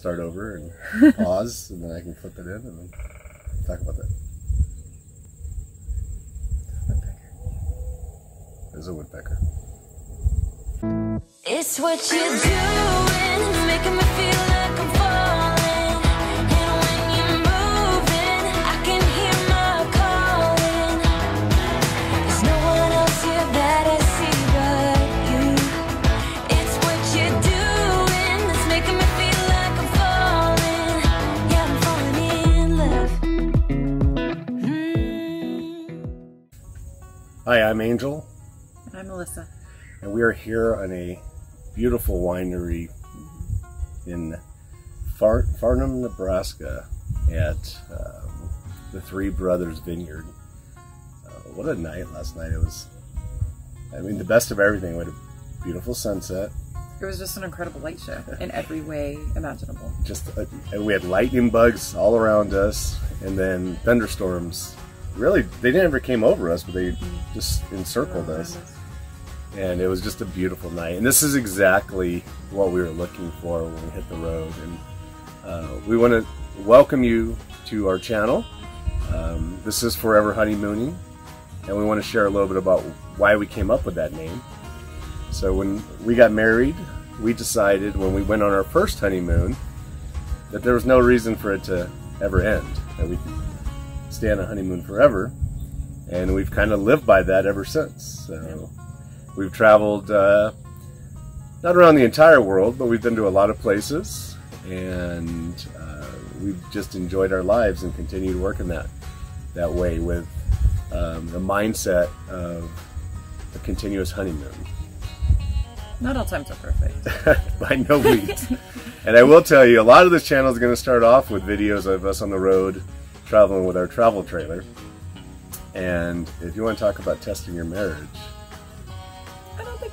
start over and pause, and then I can flip it in and then talk about that. There's a woodpecker. It's what you're doing, making me feel like I'm falling. And when you're moving, I can hear my calling. There's no one else here that I see but you. It's what you're doing that's making me feel like I'm falling. Yeah, I'm falling in love. Hi, I'm Angel. And I'm Melissa. And we are here on a beautiful winery in Farnham, Nebraska at the Three Brothers Vineyard. What a night last night. It was, I mean, the best of everything. We had a beautiful sunset. It was just an incredible light show in every way imaginable. And we had lightning bugs all around us, and then thunderstorms. Really, they never came over us, but they just encircled us. And it was just a beautiful night. And this is exactly what we were looking for when we hit the road. And we want to welcome you to our channel. This is 4Ever Honeymooning. And we want to share a little bit about why we came up with that name. So when we got married, we decided when we went on our first honeymoon that there was no reason for it to ever end. That we could stay on a honeymoon forever. And we've kind of lived by that ever since. So. We've traveled, not around the entire world, but we've been to a lot of places, and we've just enjoyed our lives and continue to work in that way with the mindset of a continuous honeymoon. Not all times are perfect. By no means. And I will tell you, a lot of this channel is going to start off with videos of us on the road traveling with our travel trailer. And if you want to talk about testing your marriage,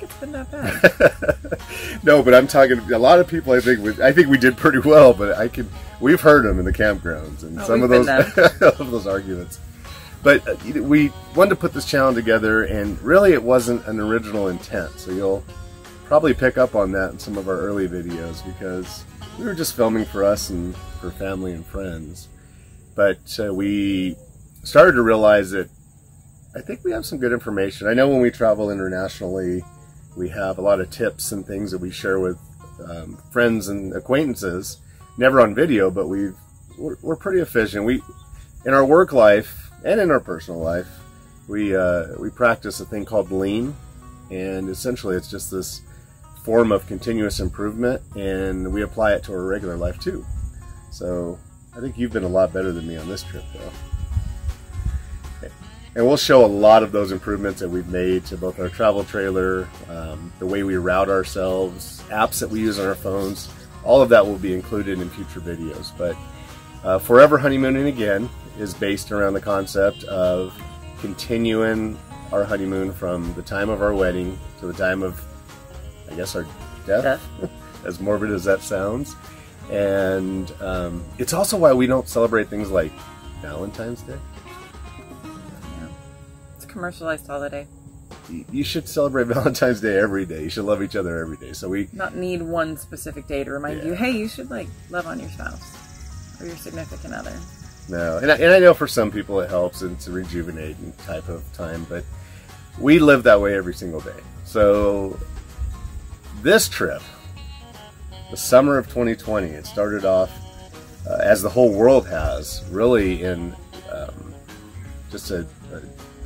It's been that bad. No, but I'm talking a lot of people. I think we did pretty well, but we've heard them in the campgrounds and some of those of those arguments. But we wanted to put this channel together, and really it wasn't an original intent. So you'll probably pick up on that in some of our early videos because we were just filming for us and for family and friends. But we started to realize that I think we have some good information. I know when we travel internationally, we have a lot of tips and things that we share with friends and acquaintances, never on video, but we're pretty efficient. In our work life and in our personal life, we practice a thing called lean, and essentially it's just this form of continuous improvement, and we apply it to our regular life too. So I think you've been a lot better than me on this trip, though. And we'll show a lot of those improvements that we've made to both our travel trailer, the way we route ourselves, apps that we use on our phones. All of that will be included in future videos. But 4Ever Honeymooning, again, is based around the concept of continuing our honeymoon from the time of our wedding to the time of, I guess, our death. As morbid as that sounds. And it's also why we don't celebrate things like Valentine's Day. Commercialized holiday. You should celebrate Valentine's Day every day. You should love each other every day. So we not need one specific day to remind you, hey, you should love on your spouse or your significant other. No, and I know for some people it helps and it's a rejuvenating type of time, but we live that way every single day. So this trip, the summer of 2020, it started off as the whole world has, really in just a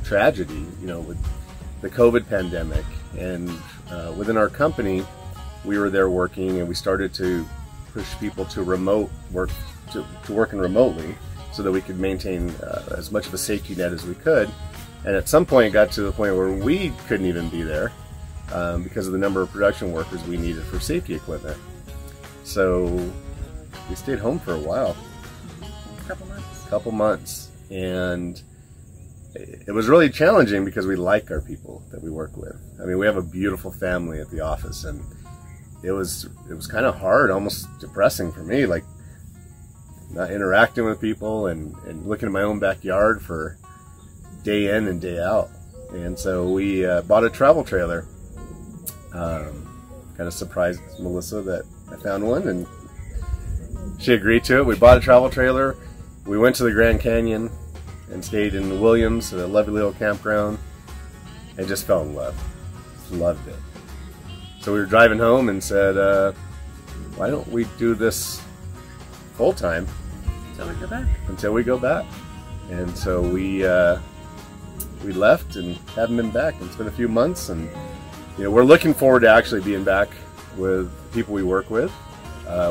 tragedy, with the COVID pandemic. And within our company, we were there working, and we started to push people to remote work, to working remotely, so that we could maintain as much of a safety net as we could. And at some point, it got to the point where we couldn't even be there because of the number of production workers we needed for safety equipment. So we stayed home for a while. Couple months. And it was really challenging because we like our people that we work with. I mean, we have a beautiful family at the office, and it was kind of hard, almost depressing for me, like not interacting with people and looking at my own backyard for day in and day out. And so we bought a travel trailer. Kind of surprised Melissa that I found one, and she agreed to it. We bought a travel trailer. We went to the Grand Canyon and stayed in Williams, a lovely little campground, and just fell in love. Just loved it. So we were driving home and said, why don't we do this full time Until we go back. until we go back? And so we left and haven't been back. It's been a few months, and we're looking forward to actually being back with people we work with.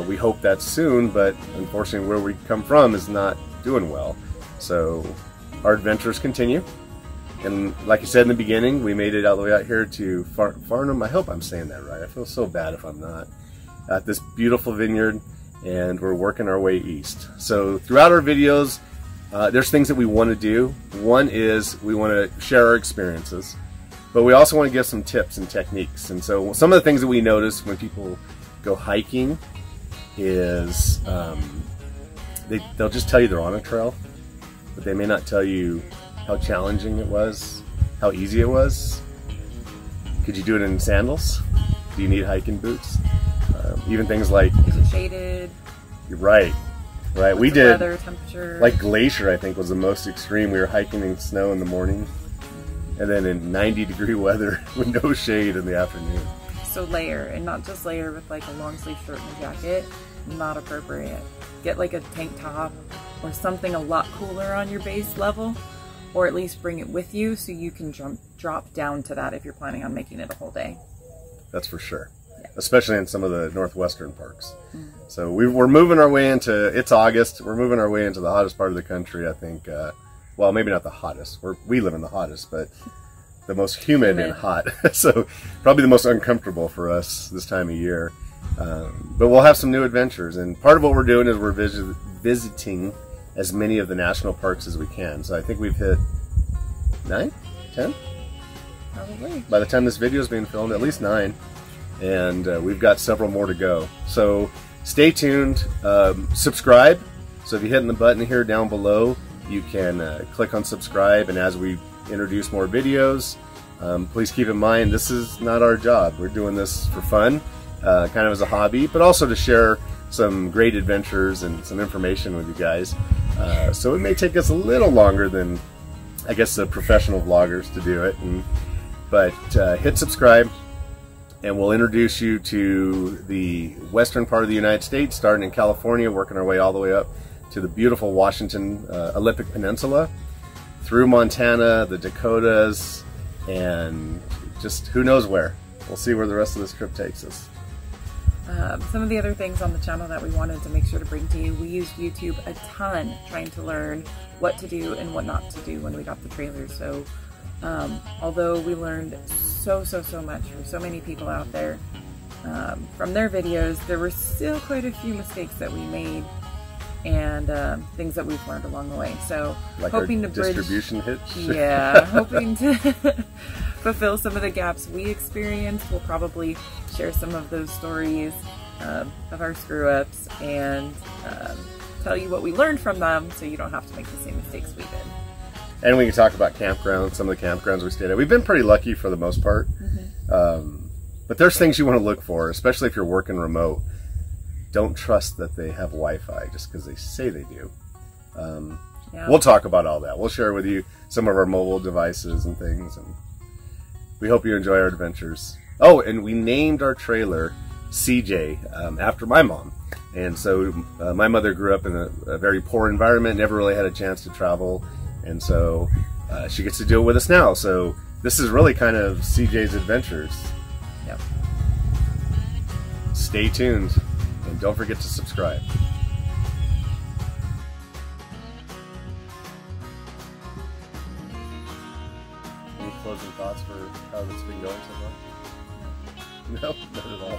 We hope that's soon, but unfortunately where we come from is not doing well. So our adventures continue. And like you said in the beginning, we made it all the way out here to Farnham. I hope I'm saying that right. I feel so bad if I'm not. At this beautiful vineyard, and we're working our way east. So throughout our videos, there's things that we want to do. One is we want to share our experiences, but we also want to give some tips and techniques. And so some of the things that we notice when people go hiking is they'll just tell you they're on a trail, but they may not tell you how challenging it was, how easy it was. Could you do it in sandals? Do you need hiking boots? Even things like, Is it shaded? You're right. What's We the did weather, temperature? like Glacier, I think, was the most extreme. We were hiking in snow in the morning, and then in 90-degree weather with no shade in the afternoon. So layer, and not just layer with like a long sleeve shirt and a jacket. Not appropriate. Get like a tank top or something a lot cooler on your base level, or at least bring it with you so you can drop down to that if you're planning on making it a whole day. That's for sure. Especially in some of the northwestern parks. So we're moving our way into, it's August, we're moving our way into the hottest part of the country, I think. Well, maybe not the hottest. We live in the hottest, but the most humid and hot. So probably the most uncomfortable for us this time of year. But we'll have some new adventures. And part of what we're doing is we're visiting as many of the national parks as we can. So I think we've hit 9, 10? Probably. By the time this video is being filmed, at least 9. And we've got several more to go. So stay tuned, subscribe. So if you hit the button here down below, you can click on subscribe, and as we introduce more videos, please keep in mind this is not our job. We're doing this for fun, kind of as a hobby, but also to share some great adventures and some information with you guys. So it may take us a little longer than, I guess, the professional vloggers to do it, but hit subscribe. And we'll introduce you to the western part of the United States, starting in California, working our way all the way up to the beautiful Washington Olympic Peninsula, through Montana, the Dakotas, and just who knows where. We'll see where the rest of this trip takes us. Some of the other things on the channel that we wanted to make sure to bring to you, we used YouTube a ton trying to learn what to do and what not to do when we got the trailer. So although we learned so much from so many people out there from their videos, there were still quite a few mistakes that we made and things that we've learned along the way. So like hoping our to bridge, distribution hitch. Yeah, hoping to fulfill some of the gaps we experienced. We'll probably share some of those stories of our screw-ups and tell you what we learned from them, so you don't have to make the same mistakes we did. And we can talk about campgrounds, some of the campgrounds we stayed at. We've been pretty lucky for the most part. But there's things you want to look for, especially if you're working remote. Don't trust that they have Wi-Fi just because they say they do. Yeah. We'll talk about all that. We'll share with you some of our mobile devices and things. And we hope you enjoy our adventures. Oh, and we named our trailer CJ after my mom. And so my mother grew up in a very poor environment, never really had a chance to travel. And so she gets to do it with us now. So this is really kind of CJ's adventures. Yep. Stay tuned, and don't forget to subscribe. Any closing thoughts for how this has been going so far? No, not at all.